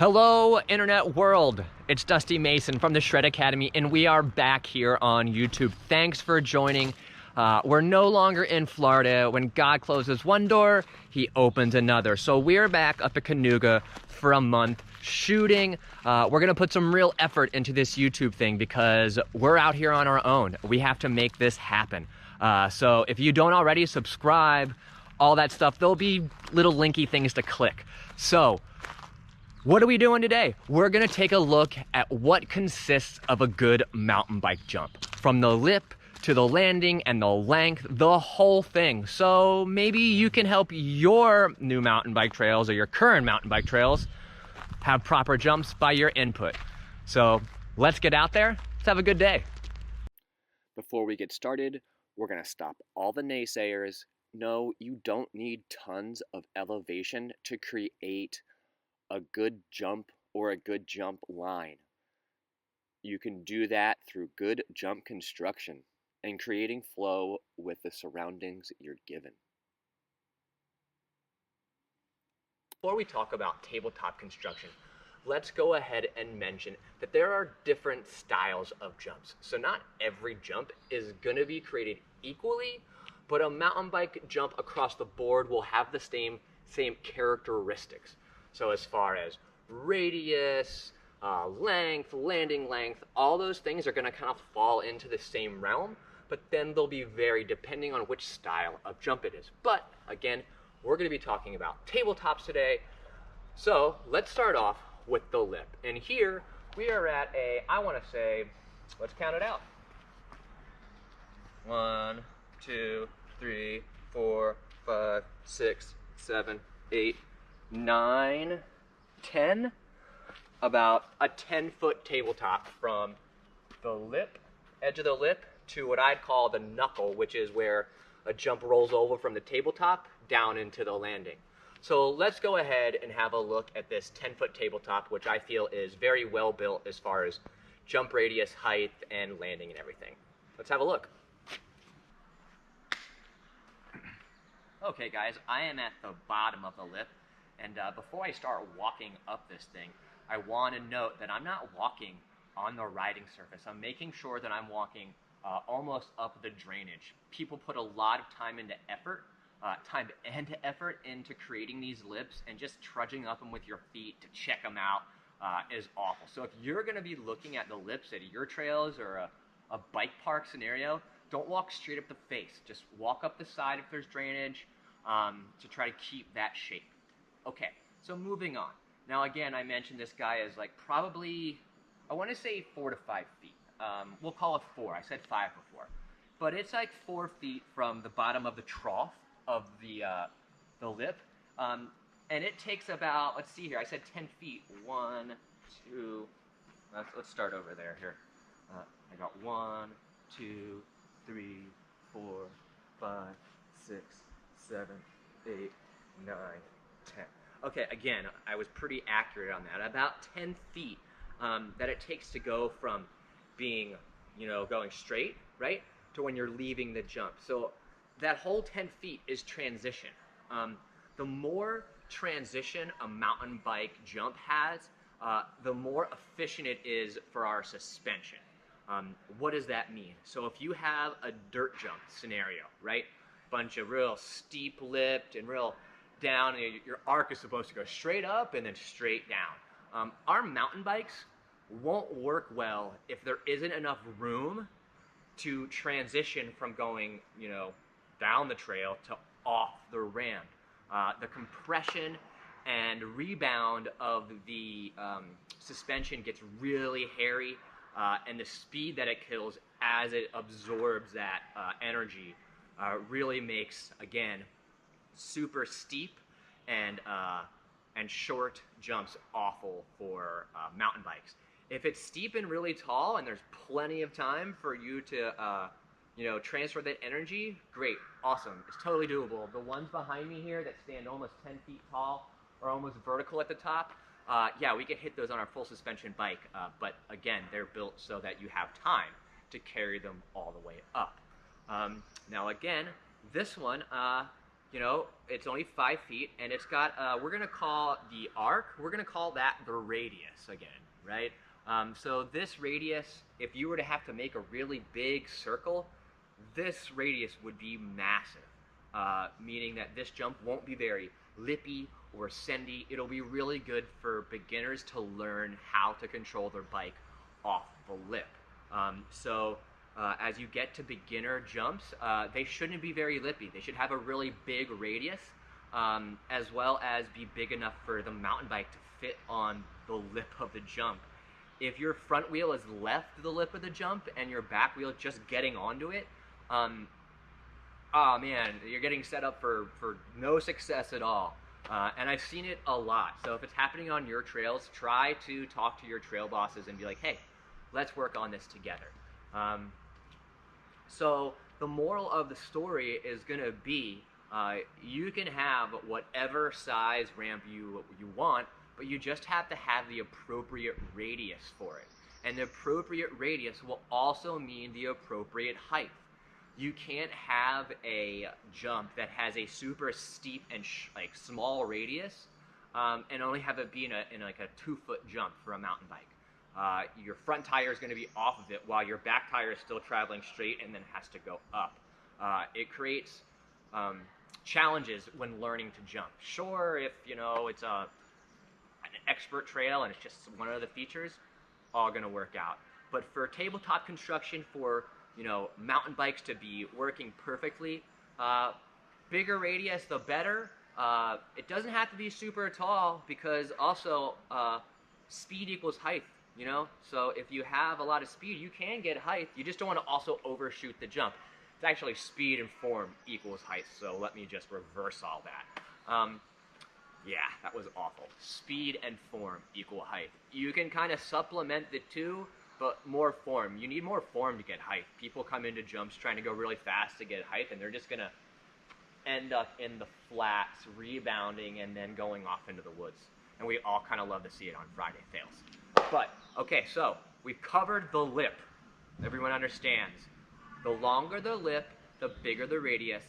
Hello, Internet world. It's Dusty Mason from the Shred Academy, and we are back here on YouTube. Thanks for joining. We're no longer in Florida. When God closes one door, He opens another. So we're back up at Cayuga for a month shooting. We're gonna put some real effort into this YouTube thing because we're out here on our own. We have to make this happen. So if you don't already subscribe, all that stuff, there'll be little linky things to click. So what are we doing today? We're gonna take a look at what consists of a good mountain bike jump. From the lip to the landing and the length, the whole thing. So maybe you can help your new mountain bike trails or your current mountain bike trails have proper jumps by your input. So let's get out there. Let's have a good day. Before we get started, we're gonna stop all the naysayers. No, you don't need tons of elevation to create a good jump or a good jump line. You can do that through good jump construction and creating flow with the surroundings you're given. Before we talk about tabletop construction, let's go ahead and mention that there are different styles of jumps. So not every jump is going to be created equally, but a mountain bike jump across the board will have the same characteristics. So as far as radius, length, landing length, all those things are going to kind of fall into the same realm, but then they'll be varied depending on which style of jump it is. But again, we're going to be talking about tabletops today. So let's start off with the lip. And here we are at I want to say, let's count it out. 1, 2, 3, 4, 5, 6, 7, 8, 9, 10, about a 10-foot tabletop from the lip, edge of the lip, to what I'd call the knuckle, which is where a jump rolls over from the tabletop down into the landing. So let's go ahead and have a look at this 10-foot tabletop, which I feel is very well built as far as jump radius, height, and landing and everything. Let's have a look. Okay guys, I am at the bottom of the lip. And before I start walking up this thing, I want to note that I'm not walking on the riding surface. I'm making sure that I'm walking almost up the drainage. People put a lot of time and effort into creating these lips, and just trudging up them with your feet to check them out is awful. So if you're going to be looking at the lips at your trails or a bike park scenario, don't walk straight up the face. Just walk up the side if there's drainage to try to keep that shape. Okay, so moving on. Now again, I mentioned this guy is like probably, I want to say 4 to 5 feet. We'll call it 4. I said 5 before. But it's like 4 feet from the bottom of the trough of the lip. And it takes about, let's see here, I said 10 feet. 1, 2, let's start over there here. I got 1, 2, 3, 4, 5, 6, 7, 8, 9, 10. Okay, again, I was pretty accurate on that. About 10 feet that it takes to go from being, going straight, right, to when you're leaving the jump. So that whole 10 feet is transition. The more transition a mountain bike jump has, the more efficient it is for our suspension. What does that mean? So if you have a dirt jump scenario, right, bunch of real steep lipped and real down, and your arc is supposed to go straight up and then straight down. Our mountain bikes won't work well if there isn't enough room to transition from going, down the trail to off the ramp. The compression and rebound of the suspension gets really hairy, and the speed that it kills as it absorbs that energy really makes, again, super steep and short jumps awful for mountain bikes. If it's steep and really tall and there's plenty of time for you to transfer that energy, great, awesome, it's totally doable. The ones behind me here that stand almost 10 feet tall or almost vertical at the top, yeah, we can hit those on our full suspension bike, but again, they're built so that you have time to carry them all the way up. Now again, this one, you know, it's only 5 feet, and it's got, we're gonna call the arc, we're gonna call that the radius again, right? So this radius, if you were to have to make a really big circle, this radius would be massive, meaning that this jump won't be very lippy or sendy. It'll be really good for beginners to learn how to control their bike off the lip. As you get to beginner jumps, they shouldn't be very lippy. They should have a really big radius, as well as be big enough for the mountain bike to fit on the lip of the jump. If your front wheel is left the lip of the jump and your back wheel just getting onto it, oh man, you're getting set up for no success at all. And I've seen it a lot. So if it's happening on your trails, try to talk to your trail bosses and be like, hey, let's work on this together. So the moral of the story is going to be, you can have whatever size ramp you want, but you just have to have the appropriate radius for it. And the appropriate radius will also mean the appropriate height. You can't have a jump that has a super steep and like small radius, and only have it be in like a 2-foot jump for a mountain bike. Your front tire is going to be off of it while your back tire is still traveling straight and then has to go up. It creates challenges when learning to jump. Sure, if you know it's an expert trail and it's just one of the features, all going to work out. But for tabletop construction, for mountain bikes to be working perfectly, bigger radius the better. It doesn't have to be super tall, because also speed equals height, so if you have a lot of speed, you can get height. You just don't want to also overshoot the jump. It's actually speed and form equals height, so let me just reverse all that. Yeah, that was awful. Speed and form equal height. You can kind of supplement the two, but more form. You need more form to get height. People come into jumps trying to go really fast to get height, and they're just going to end up in the flats, rebounding, and then going off into the woods. And we all kind of love to see it on Friday Fails. But, okay, so we've covered the lip. Everyone understands. The longer the lip, the bigger the radius,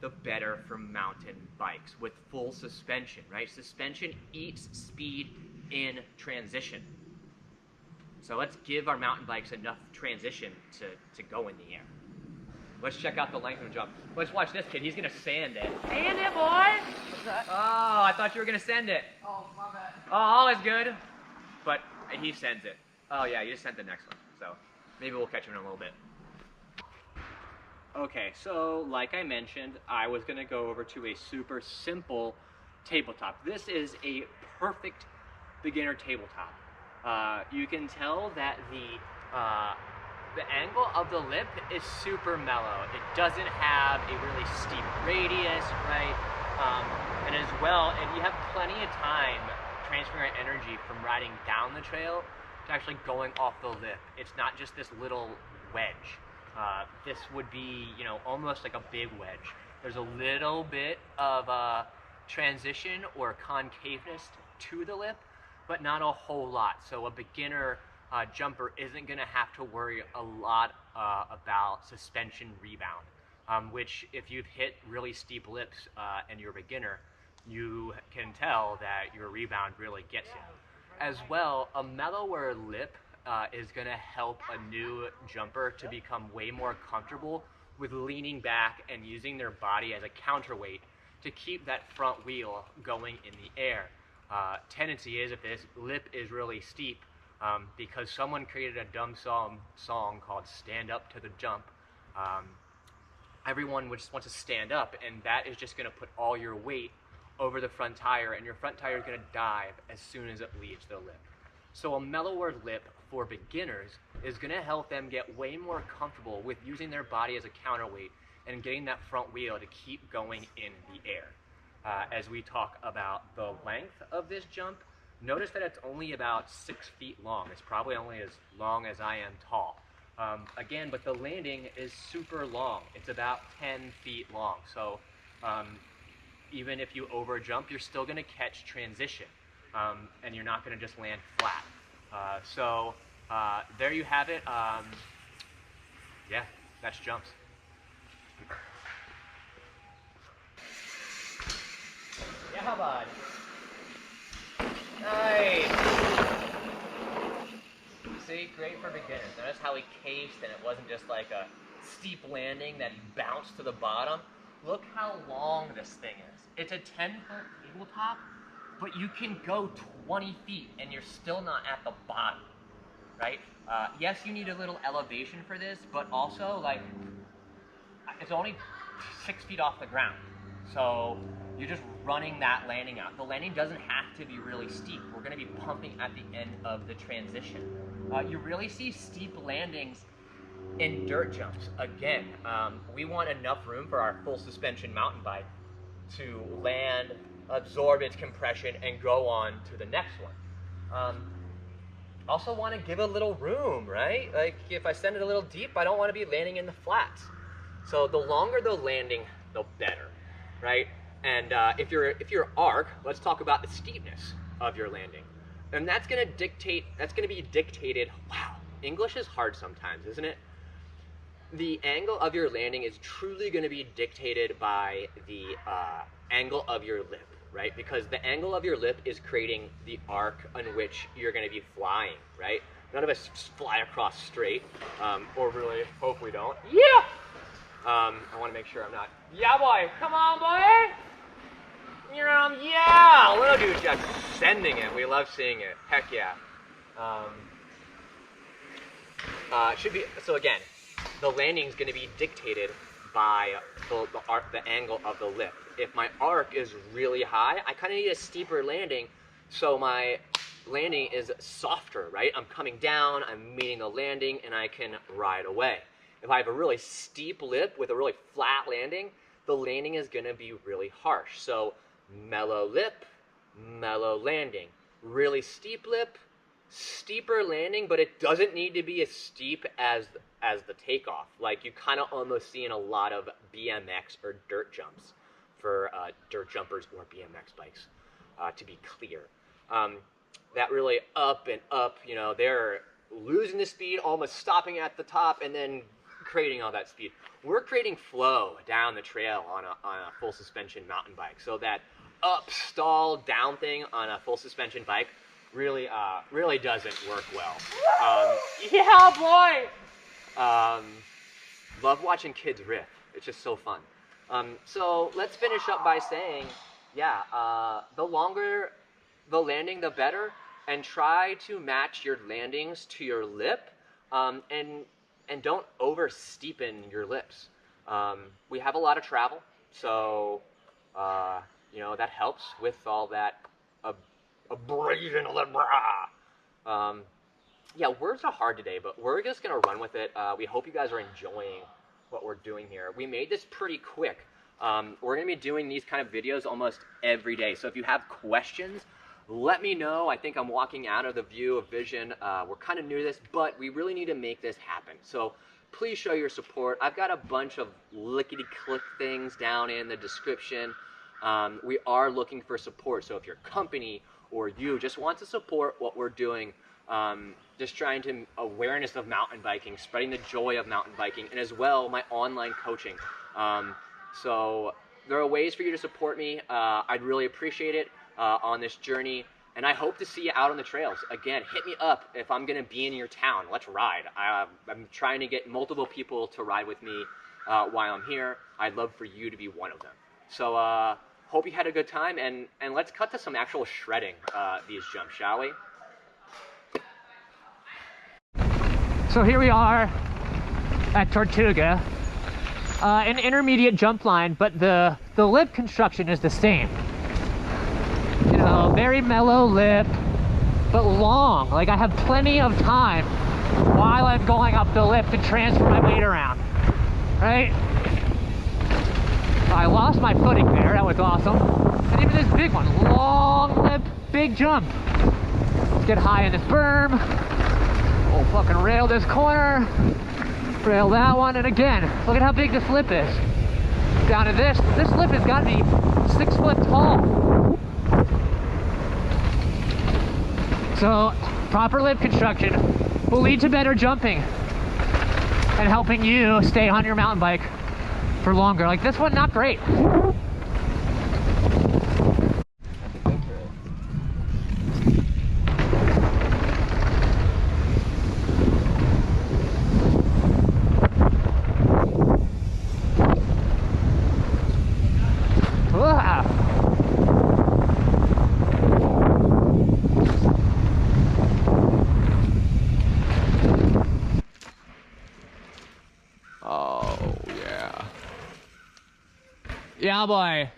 the better for mountain bikes with full suspension, right? Suspension eats speed in transition. So let's give our mountain bikes enough transition to go in the air. Let's check out the length of the jump. Let's watch this kid. He's going to sand it. Sand it, boy! What's that? Oh, I thought you were going to send it. Oh, my bad. Oh, all is good. But he sends it. Oh, yeah, you just sent the next one. So maybe we'll catch him in a little bit. Okay, so like I mentioned, I was going to go over to a super simple tabletop. This is a perfect beginner tabletop. You can tell that the angle of the lip is super mellow. It doesn't have a really steep radius, right? And as well, and you have plenty of time transferring energy from riding down the trail to actually going off the lip. It's not just this little wedge. This would be, almost like a big wedge. There's a little bit of transition or concaveness to the lip, but not a whole lot. So a beginner jumper isn't going to have to worry a lot about suspension rebound, which if you've hit really steep lips and you're a beginner, you can tell that your rebound really gets you. As well, a mellower lip is going to help a new jumper to become way more comfortable with leaning back and using their body as a counterweight to keep that front wheel going in the air. Tendency is, if this lip is really steep, because someone created a dumb song called Stand Up to the Jump, everyone just wants to stand up, and that is just going to put all your weight over the front tire, and your front tire is going to dive as soon as it leaves the lip. So a mellower lip for beginners is going to help them get way more comfortable with using their body as a counterweight and getting that front wheel to keep going in the air. As we talk about the length of this jump, notice that it's only about 6 feet long. It's probably only as long as I am tall. Again, but the landing is super long. It's about 10 feet long. So even if you over jump, you're still going to catch transition, and you're not going to just land flat. So there you have it. Yeah, that's jumps. bud. Nice. See, great for beginners. Notice how he cased and it wasn't just like a steep landing that he bounced to the bottom. Look how long this thing is. It's a 10-foot tabletop, but you can go 20 feet and you're still not at the bottom, right? Yes, you need a little elevation for this, but also like it's only 6 feet off the ground. So you're just running that landing out. The landing doesn't have to be really steep. We're gonna be pumping at the end of the transition. You really see steep landings in dirt jumps. Again, we want enough room for our full suspension mountain bike to land, absorb its compression, and go on to the next one. Also want to give a little room, right? Like if I send it a little deep, I don't want to be landing in the flats. So the longer the landing, the better, right? And if you're arc, let's talk about the steepness of your landing. And that's going to be dictated, wow, English is hard sometimes, isn't it? The angle of your landing is truly going to be dictated by the angle of your lip, right? Because the angle of your lip is creating the arc on which you're going to be flying, right? None of us fly across straight, or really hope we don't. Yeah! I want to make sure I'm not. Yeah, boy! Come on, boy! Yeah! Little dude just sending it. We love seeing it. Heck yeah. Should be, so again, the landing is going to be dictated by the angle of the lip. If my arc is really high, I kind of need a steeper landing, so my landing is softer, right? I'm coming down, I'm meeting the landing, and I can ride away. If I have a really steep lip with a really flat landing, the landing is going to be really harsh. So mellow lip, mellow landing. Really steep lip, steeper landing, but it doesn't need to be as steep as the takeoff. Like you kind of almost see in a lot of BMX or dirt jumps for dirt jumpers or BMX bikes, to be clear. That really up and up, you know, they're losing the speed, almost stopping at the top, and then creating all that speed. We're creating flow down the trail on a full suspension mountain bike. So that up, stall, down thing on a full suspension bike really doesn't work well. Yeah, boy! Love watching kids riff. It's just so fun. So let's finish up by saying, yeah, the longer the landing, the better, and try to match your landings to your lip, and don't over steepen your lips. We have a lot of travel, so you know, that helps with all that abrasion. Yeah, words are hard today, but we're just gonna run with it. We hope you guys are enjoying what we're doing here. We made this pretty quick. We're gonna be doing these kind of videos almost every day. So if you have questions, let me know. I think I'm walking out of the view of vision. We're kind of new to this, but we really need to make this happen. So please show your support. I've got a bunch of lickety-click things down in the description. We are looking for support. So if your company or you just want to support what we're doing, just trying to awareness of mountain biking, spreading the joy of mountain biking, and as well my online coaching. So there are ways for you to support me. I'd really appreciate it on this journey, and I hope to see you out on the trails. Again, hit me up if I'm going to be in your town. Let's ride. I'm trying to get multiple people to ride with me while I'm here. I'd love for you to be one of them. So hope you had a good time, and let's cut to some actual shredding these jumps, shall we? So here we are at Tortuga, an intermediate jump line, but the lip construction is the same. You know, very mellow lip, but long. Like I have plenty of time while I'm going up the lip to transfer my weight around, right? I lost my footing there, that was awesome. And even this big one, long lip, big jump. Let's get high in this berm. We'll fucking rail this corner, rail that one, and again, look at how big this lip is. Down to this lip has got to be 6 foot tall. So, proper lip construction will lead to better jumping and helping you stay on your mountain bike for longer. Like this one, not great. Yeah, boy.